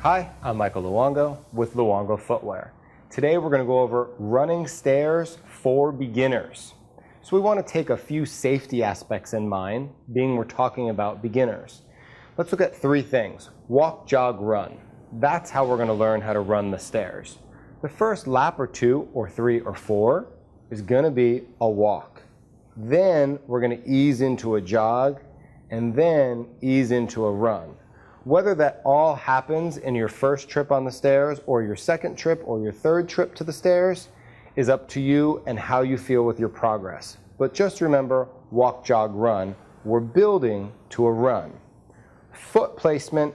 Hi, I'm Michael Luongo with Luongo Footwear. Today we're going to go over running stairs for beginners. So we want to take a few safety aspects in mind, being we're talking about beginners. Let's look at three things. Walk, jog, run. That's how we're going to learn how to run the stairs. The first lap or two or three or four is going to be a walk. Then we're going to ease into a jog and then ease into a run. Whether that all happens in your first trip on the stairs or your second trip or your third trip to the stairs is up to you and how you feel with your progress. But just remember, walk, jog, run. We're building to a run. Foot placement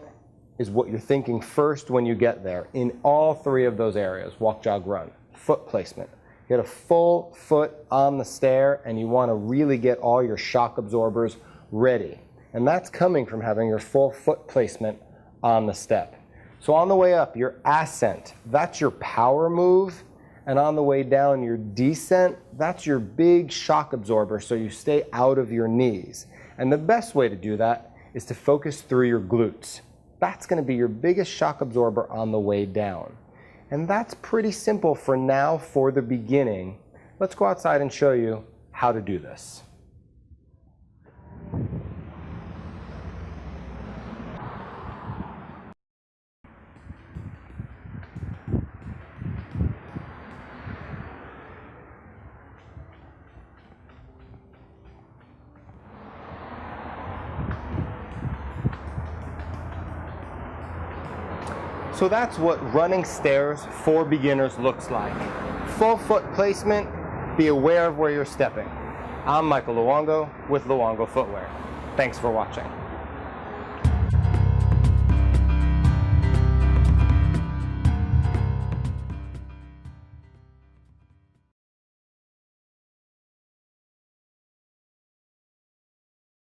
is what you're thinking first when you get there in all three of those areas, walk, jog, run. Foot placement. Get a full foot on the stair and you want to really get all your shock absorbers ready. And that's coming from having your full foot placement on the step. So on the way up, your ascent, that's your power move. And on the way down, your descent, that's your big shock absorber so you stay out of your knees. And the best way to do that is to focus through your glutes. That's going to be your biggest shock absorber on the way down. And that's pretty simple for now for the beginning. Let's go outside and show you how to do this. So that's what running stairs for beginners looks like. Full foot placement, be aware of where you're stepping. I'm Michael Luongo with Luongo Footwear. Thanks for watching.